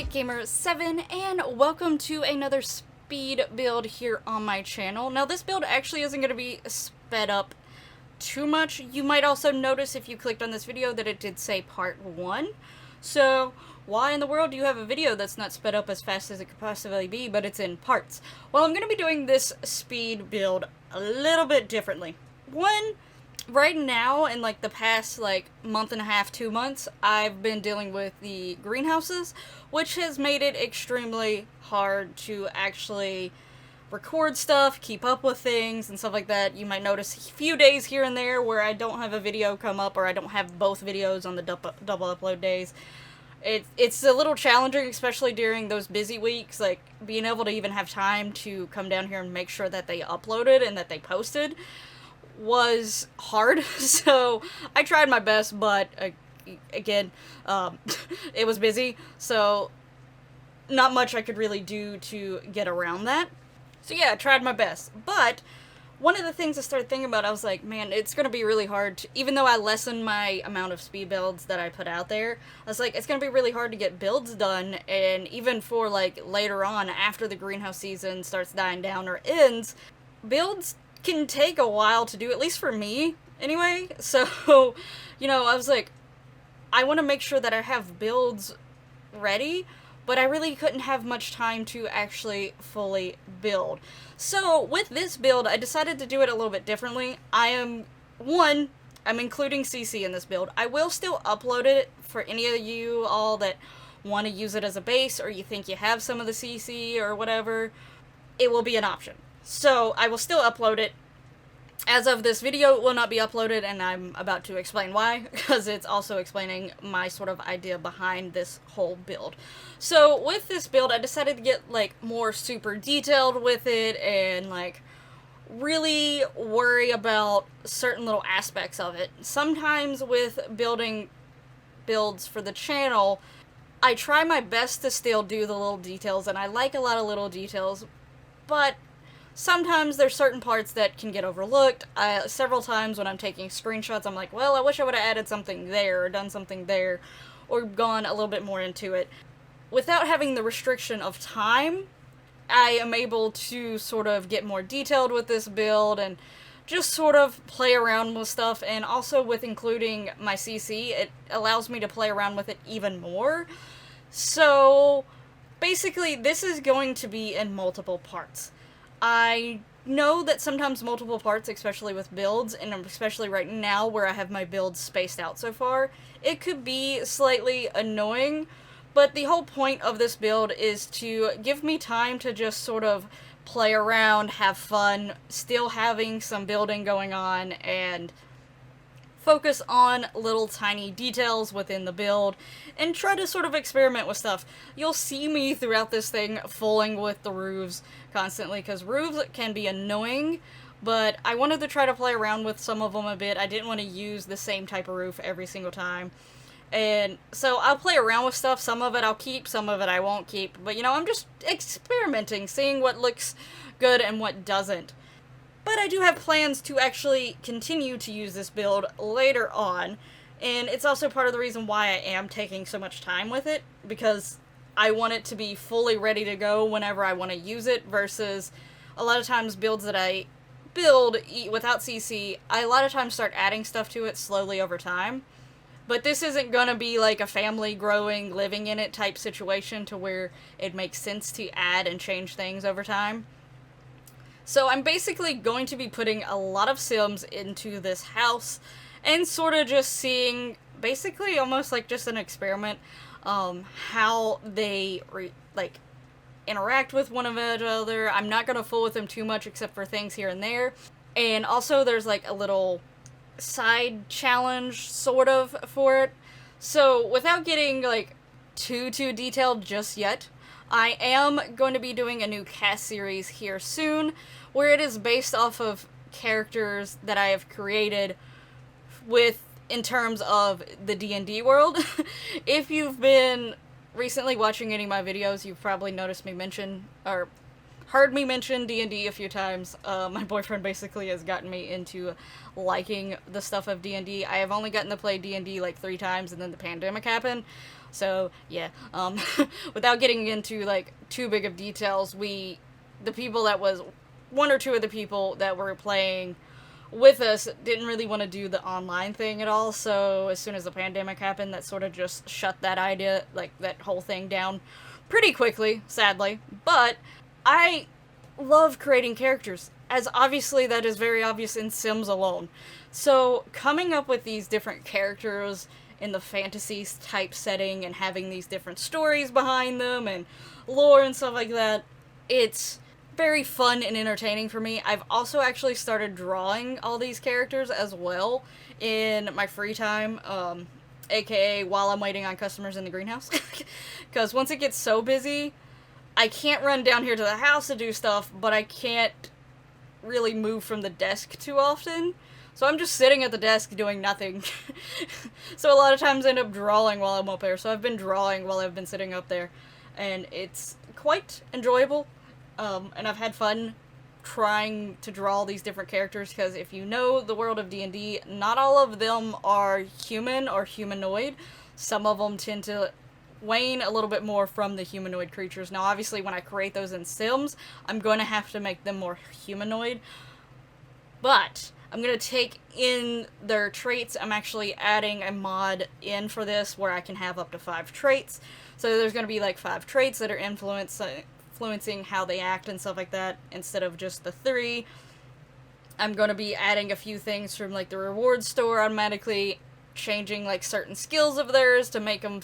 GeekGamer7 and welcome to another speed build here on my channel. Now this build actually isn't going to be sped up too much. You might also notice if you clicked on this video that it did say part 1. So why in the world do you have a video that's not sped up as fast as it could possibly be, but it's in parts? Well, I'm going to be doing this speed build a little bit differently. Right now, in like the past month and a half, 2 months, I've been dealing with the greenhouses, which has made it extremely hard to actually record stuff, keep up with things, and stuff like that. You might notice a few days here and there where I don't have a video come up, or I don't have both videos on the double upload days. It's a little challenging, especially during those busy weeks, like being able to even have time to come down here and make sure that they uploaded and that they posted was hard. So I tried my best, but again, it was busy, so not much I could really do to get around that. So yeah, I tried my best, but one of the things I started thinking about, I was like, man, it's going to be really hard to, even though I lessened my amount of speed builds that I put out there, I was like, it's going to be really hard to get builds done, and even for like later on, after the greenhouse season starts dying down or ends, builds can take a while to do, at least for me, anyway. So, you know, I was like, I want to make sure that I have builds ready, but I really couldn't have much time to actually fully build. So, with this build, I decided to do it a little bit differently. I'm including CC in this build. I will still upload it for any of you all that want to use it as a base, or you think you have some of the CC or whatever. It will be an option. So, I will still upload it. As of this video, it will not be uploaded, and I'm about to explain why, because it's also explaining my sort of idea behind this whole build. So, with this build, I decided to get, like, more super detailed with it, and, like, really worry about certain little aspects of it. Sometimes with building builds for the channel, I try my best to still do the little details, and I like a lot of little details, but sometimes there's certain parts that can get overlooked. Several times when I'm taking screenshots, I'm like, well, I wish I would have added something there, or done something there, or gone a little bit more into it. Without having the restriction of time, I am able to sort of get more detailed with this build, and just sort of play around with stuff, and also with including my CC, it allows me to play around with it even more. So, basically, this is going to be in multiple parts. I know that sometimes multiple parts, especially with builds, and especially right now where I have my builds spaced out so far, it could be slightly annoying, but the whole point of this build is to give me time to just sort of play around, have fun, still having some building going on, and focus on little tiny details within the build, and try to sort of experiment with stuff. You'll see me throughout this thing fooling with the roofs constantly, because roofs can be annoying, but I wanted to try to play around with some of them a bit. I didn't want to use the same type of roof every single time. And so I'll play around with stuff. Some of it I'll keep, some of it I won't keep. But, you know, I'm just experimenting, seeing what looks good and what doesn't. But I do have plans to actually continue to use this build later on, and it's also part of the reason why I am taking so much time with it, because I want it to be fully ready to go whenever I want to use it, versus a lot of times builds that I build without CC, I a lot of times start adding stuff to it slowly over time. But this isn't going to be like a family growing, living in it type situation to where it makes sense to add and change things over time. So I'm basically going to be putting a lot of Sims into this house, and sort of just seeing, basically almost like just an experiment, how they interact with one another. I'm not going to fool with them too much except for things here and there. And also there's like a little side challenge sort of for it. So without getting like too detailed just yet, I am going to be doing a new cast series here soon, where it is based off of characters that I have created in terms of the D&D world. If you've been recently watching any of my videos, you've probably noticed me mention, or heard me mention D&D a few times. My boyfriend basically has gotten me into liking the stuff of D&D. I have only gotten to play D&D like 3 times, and then the pandemic happened. So, yeah, without getting into, like, too big of details, the people that was, 1 or 2 of the people that were playing with us didn't really want to do the online thing at all, so as soon as the pandemic happened, that sort of just shut that idea, like, that whole thing down pretty quickly, sadly. But I love creating characters, as obviously that is very obvious in Sims alone. So, coming up with these different characters in the fantasy type setting and having these different stories behind them and lore and stuff like that, it's very fun and entertaining for me. I've also actually started drawing all these characters as well in my free time, aka while I'm waiting on customers in the greenhouse. Because once it gets so busy, I can't run down here to the house to do stuff, but I can't really move from the desk too often. So I'm just sitting at the desk doing nothing. So a lot of times I end up drawing while I'm up there. So I've been drawing while I've been sitting up there. And it's quite enjoyable. And I've had fun trying to draw these different characters, because if you know the world of D&D, not all of them are human or humanoid. Some of them tend to wane a little bit more from the humanoid creatures. Now, obviously, when I create those in Sims, I'm going to have to make them more humanoid. But I'm going to take in their traits. I'm actually adding a mod in for this where I can have up to 5 traits. So there's going to be like 5 traits that are influencing how they act and stuff like that, instead of just the 3. I'm going to be adding a few things from like the reward store, automatically changing like certain skills of theirs to make them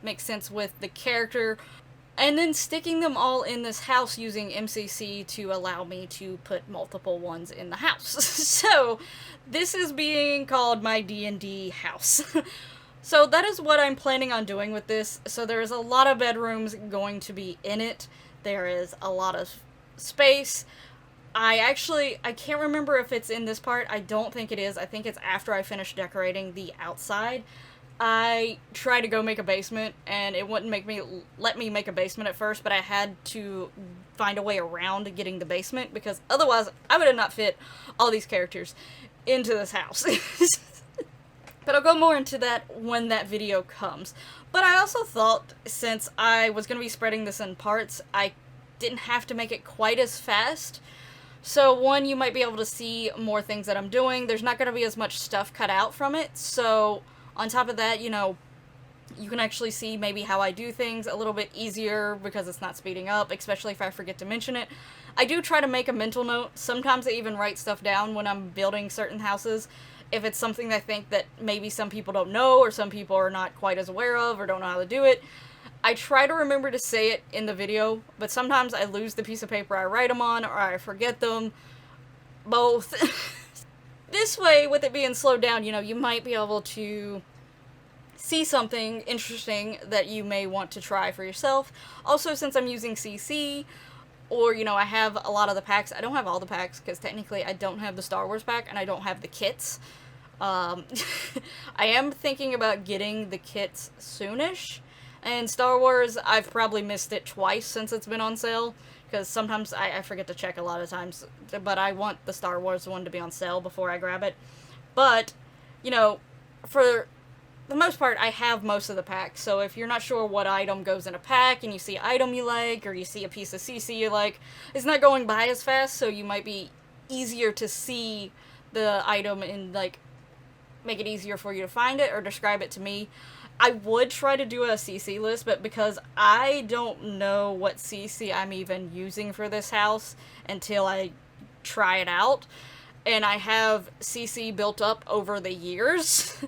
make sense with the character, and then sticking them all in this house using MCC to allow me to put multiple ones in the house. So this is being called my D&D house. So that is what I'm planning on doing with this. So there's a lot of bedrooms going to be in it. There is a lot of space. I can't remember if it's in this part. I don't think it is. I think it's after I finish decorating the outside. I tried to go make a basement, and it wouldn't let me make a basement at first, but I had to find a way around getting the basement, because otherwise I would have not fit all these characters into this house. But I'll go more into that when that video comes. But I also thought, since I was going to be spreading this in parts, I didn't have to make it quite as fast. So, 1, you might be able to see more things that I'm doing. There's not going to be as much stuff cut out from it, so on top of that, you know, you can actually see maybe how I do things a little bit easier because it's not speeding up, especially if I forget to mention it. I do try to make a mental note. Sometimes I even write stuff down when I'm building certain houses, if it's something I think that maybe some people don't know, or some people are not quite as aware of, or don't know how to do it. I try to remember to say it in the video, but sometimes I lose the piece of paper I write them on, or I forget them. Both. This way, with it being slowed down, you know, you might be able to see something interesting that you may want to try for yourself. Also, since I'm using CC, or, you know, I have a lot of the packs. I don't have all the packs, because technically I don't have the Star Wars pack, and I don't have the kits. I am thinking about getting the kits soonish. And Star Wars, I've probably missed it twice since it's been on sale, because sometimes I forget to check a lot of times, but I want the Star Wars one to be on sale before I grab it. But, you know, for the most part, I have most of the packs, so if you're not sure what item goes in a pack, and you see an item you like, or you see a piece of CC you like, it's not going by as fast, so you might be easier to see the item and, like, make it easier for you to find it, or describe it to me. I would try to do a CC list, but because I don't know what CC I'm even using for this house until I try it out, and I have CC built up over the years,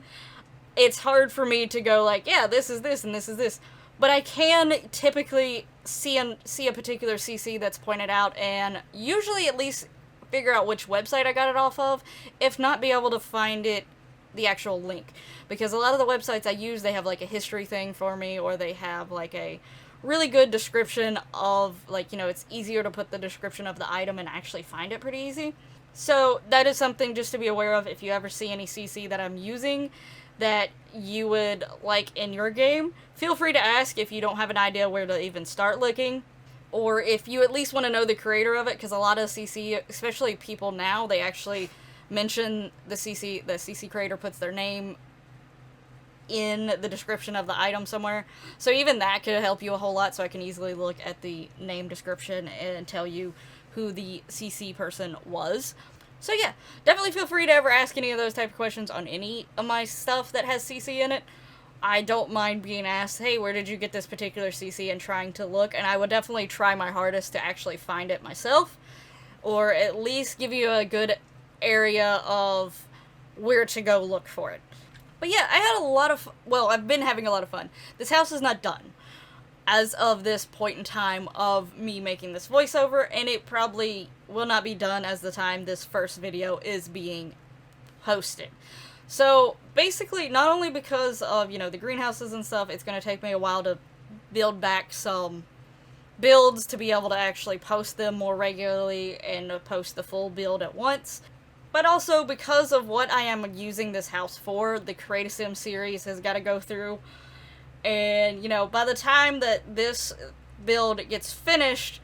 it's hard for me to go like, yeah, this is this and this is this. But I can typically see a particular CC that's pointed out, and usually at least figure out which website I got it off of, if not be able to find it, the actual link. Because a lot of the websites I use, they have like a history thing for me, or they have like a really good description of, like, you know, it's easier to put the description of the item and actually find it pretty easy. So that is something just to be aware of if you ever see any CC that I'm using that you would like in your game. Feel free to ask if you don't have an idea where to even start looking, or if you at least want to know the creator of it, because a lot of CC, especially people now, they actually mention the CC creator puts their name in the description of the item somewhere. So even that could help you a whole lot, so I can easily look at the name description and tell you who the CC person was. So yeah, definitely feel free to ever ask any of those type of questions on any of my stuff that has CC in it. I don't mind being asked, hey, where did you get this particular CC, and trying to look, and I would definitely try my hardest to actually find it myself, or at least give you a good area of where to go look for it. But yeah, I had a lot of, well, I've been having a lot of fun. This house is not done as of this point in time of me making this voiceover, and it probably will not be done as the time this first video is being posted. So basically, not only because of, the greenhouses and stuff, it's going to take me a while to build back some builds to be able to actually post them more regularly and post the full build at once. But also because of what I am using this house for, the Create a Sim series has got to go through. And, by the time that this build gets finished,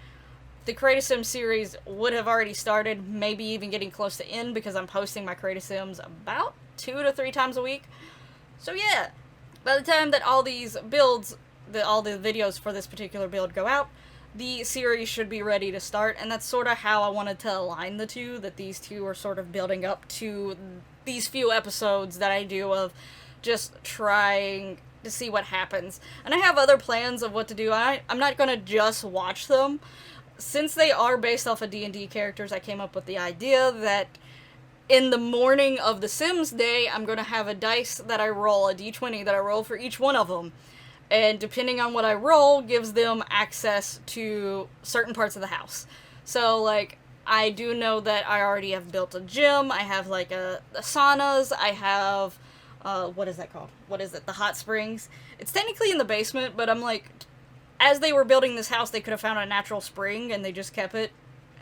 the Create a Sim series would have already started, maybe even getting close to end, because I'm posting my Create a Sims about 2 to 3 times a week. So yeah, by the time that all these builds, all the videos for this particular build go out, the series should be ready to start, and that's sort of how I wanted to align the two, that these two are sort of building up to these few episodes that I do of just trying to see what happens. And I have other plans of what to do. I'm not going to just watch them. Since they are based off of D&D characters, I came up with the idea that in the morning of the Sims day, I'm going to have a dice that I roll, a d20 that I roll for each one of them. And depending on what I roll, gives them access to certain parts of the house. So, like, I do know that I already have built a gym, I have, like, a saunas, I have, what is that called? What is it? The hot springs. It's technically in the basement, but I'm like, as they were building this house, they could have found a natural spring, and they just kept it.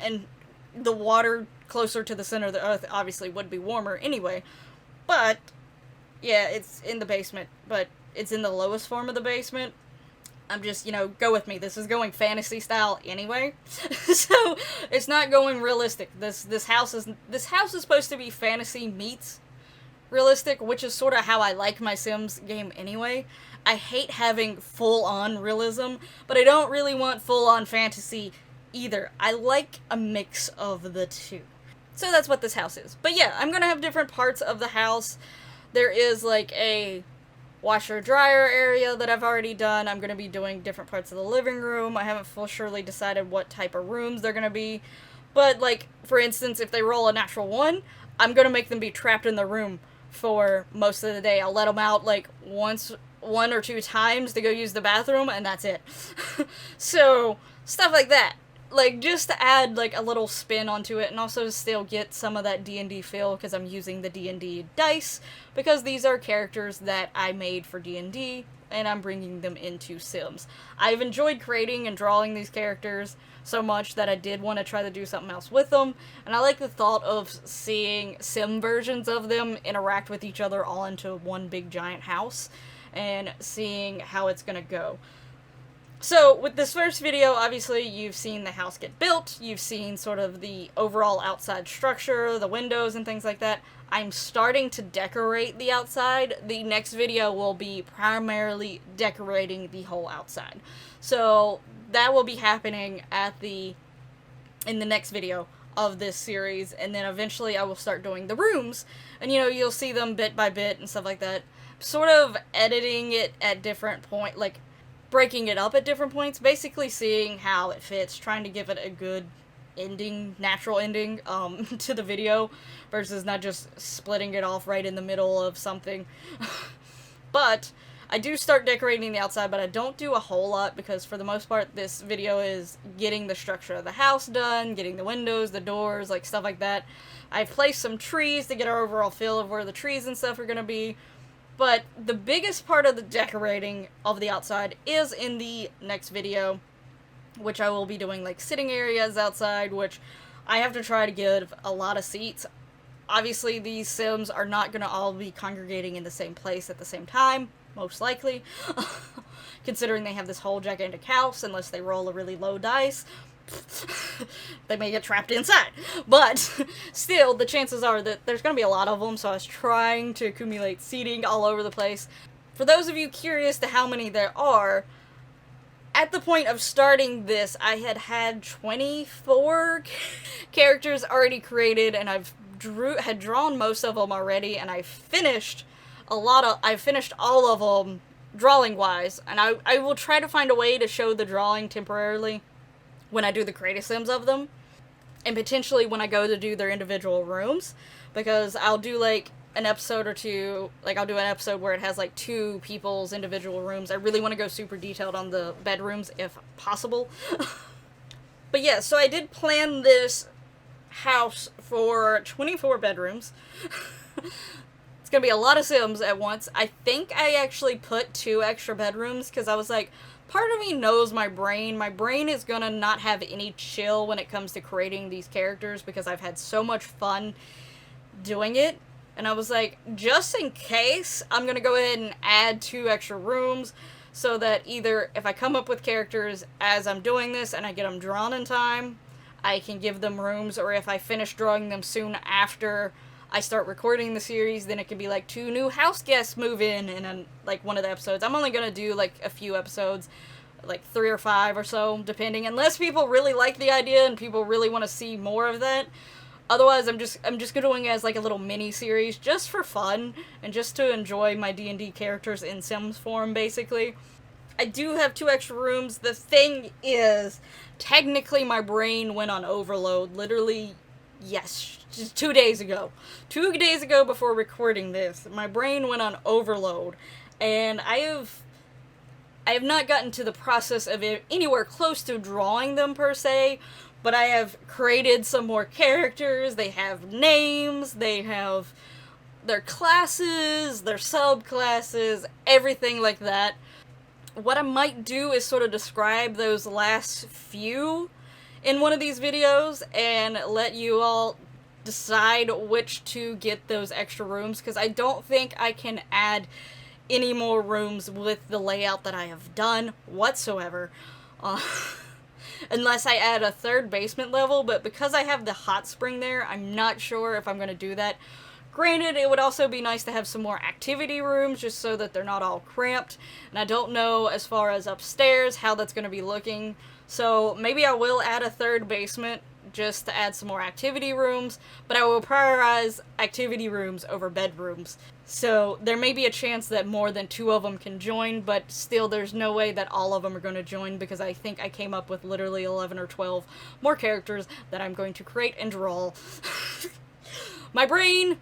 And the water closer to the center of the earth obviously would be warmer anyway. But, yeah, it's in the basement, but it's in the lowest form of the basement. I'm just, go with me. This is going fantasy style anyway. So, it's not going realistic. This house is supposed to be fantasy meets realistic, which is sort of how I like my Sims game anyway. I hate having full-on realism, but I don't really want full-on fantasy either. I like a mix of the two. So that's what this house is. But yeah, I'm gonna have different parts of the house. There is like a washer-dryer area that I've already done. I'm gonna be doing different parts of the living room. I haven't surely decided what type of rooms they're gonna be. But like, for instance, if they roll a natural 1, I'm gonna make them be trapped in the room for most of the day. I'll let them out like one or two times to go use the bathroom, and that's it. So, stuff like that. Like, just to add, like, a little spin onto it, and also still get some of that D&D feel, because I'm using the D&D dice, because these are characters that I made for D&D, and I'm bringing them into Sims. I've enjoyed creating and drawing these characters so much that I did want to try to do something else with them, and I like the thought of seeing Sim versions of them interact with each other all into one big giant house, and seeing how it's gonna go. So, with this first video, obviously, you've seen the house get built, you've seen sort of the overall outside structure, the windows and things like that. I'm starting to decorate the outside. The next video will be primarily decorating the whole outside. So, that will be happening in the next video of this series, and then eventually I will start doing the rooms, and you'll see them bit by bit and stuff like that. Sort of editing it at different points, like, breaking it up at different points, basically seeing how it fits, trying to give it a good ending, natural ending, to the video, versus not just splitting it off right in the middle of something. But I do start decorating the outside, but I don't do a whole lot, because for the most part, this video is getting the structure of the house done, getting the windows, the doors, like, stuff like that. I've placed some trees to get our overall feel of where the trees and stuff are gonna be. But the biggest part of the decorating of the outside is in the next video, which I will be doing, like, sitting areas outside, which I have to try to give a lot of seats. Obviously, these Sims are not going to all be congregating in the same place at the same time, most likely. considering they have this whole gigantic house, unless they roll a really low dice. They may get trapped inside. But still, the chances are that there's going to be a lot of them, so I was trying to accumulate seating all over the place. For those of you curious to how many there are, at the point of starting this, I had 24 characters already created, and had drawn most of them already, and I finished all of them drawing wise, and I will try to find a way to show the drawing temporarily when I do the creative sims of them, and potentially when I go to do their individual rooms, because I'll do like an episode or two, like I'll do an episode where it has like 2 people's individual rooms. I really want to go super detailed on the bedrooms if possible. But yeah, so I did plan this house for 24 bedrooms. It's gonna be a lot of sims at once. I think I actually put 2 extra bedrooms because I was like, part of me knows my brain. My brain is gonna not have any chill when it comes to creating these characters because I've had so much fun doing it. And I was like, just in case, I'm gonna go ahead and add 2 extra rooms so that either if I come up with characters as I'm doing this and I get them drawn in time, I can give them rooms, or if I finish drawing them soon after I start recording the series, then it could be like 2 new house guests move in like one of the episodes. I'm only gonna do like a few episodes, like 3 or 5 or so, depending, unless people really like the idea and people really want to see more of that. Otherwise, I'm just doing it as like a little mini series just for fun and just to enjoy my D&D characters in Sims form, basically. I do have 2 extra rooms. The thing is, technically my brain went on overload. Literally, yes, just 2 days ago. 2 days ago before recording this, my brain went on overload, and I have not gotten to the process of it anywhere close to drawing them per se. But I have created some more characters. They have names, they have their classes, their subclasses, everything like that. What I might do is sort of describe those last few in one of these videos and let you all decide which to get those extra rooms, because I don't think I can add any more rooms with the layout that I have done whatsoever. Unless I add a 3rd basement level, but because I have the hot spring there, I'm not sure if I'm going to do that. Granted, it would also be nice to have some more activity rooms, just so that they're not all cramped, and I don't know as far as upstairs how that's going to be looking, so maybe I will add a 3rd basement just to add some more activity rooms, but I will prioritize activity rooms over bedrooms. So there may be a chance that more than 2 of them can join, but still there's no way that all of them are going to join, because I think I came up with literally 11 or 12 more characters that I'm going to create and draw. My brain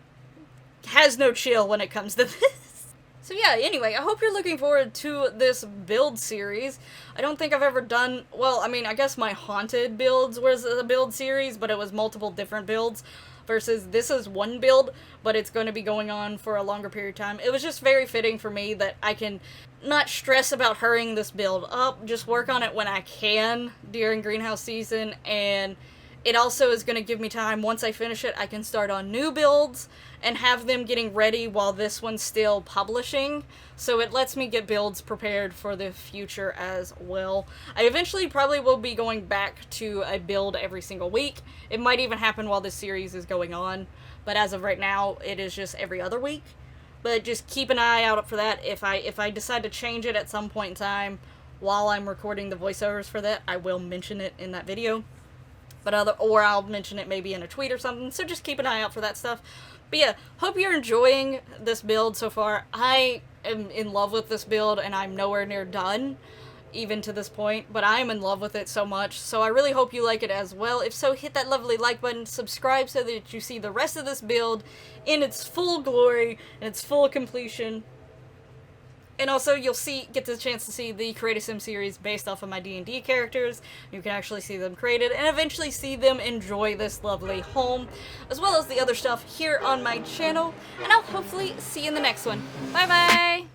has no chill when it comes to this. So yeah, anyway, I hope you're looking forward to this build series. I don't think I've ever done, well, I mean, I guess my haunted builds was a build series, but it was multiple different builds, versus this is one build, but it's going to be going on for a longer period of time. It was just very fitting for me that I can not stress about hurrying this build up, just work on it when I can during greenhouse season, and it also is going to give me time, once I finish it, I can start on new builds and have them getting ready while this one's still publishing. So it lets me get builds prepared for the future as well. I eventually probably will be going back to a build every single week. It might even happen while this series is going on, but as of right now, it is just every other week. But just keep an eye out for that. If I decide to change it at some point in time while I'm recording the voiceovers for that, I will mention it in that video. Or I'll mention it maybe in a tweet or something, so just keep an eye out for that stuff. But yeah, hope you're enjoying this build so far. I am in love with this build, and I'm nowhere near done, even to this point, but I'm in love with it so much, so I really hope you like it as well. If so, hit that lovely like button, subscribe so that you see the rest of this build in its full glory, and its full completion. And also, you'll get the chance to see the Create a Sim series based off of my D&D characters. You can actually see them created, and eventually see them enjoy this lovely home, as well as the other stuff here on my channel. And I'll hopefully see you in the next one. Bye bye!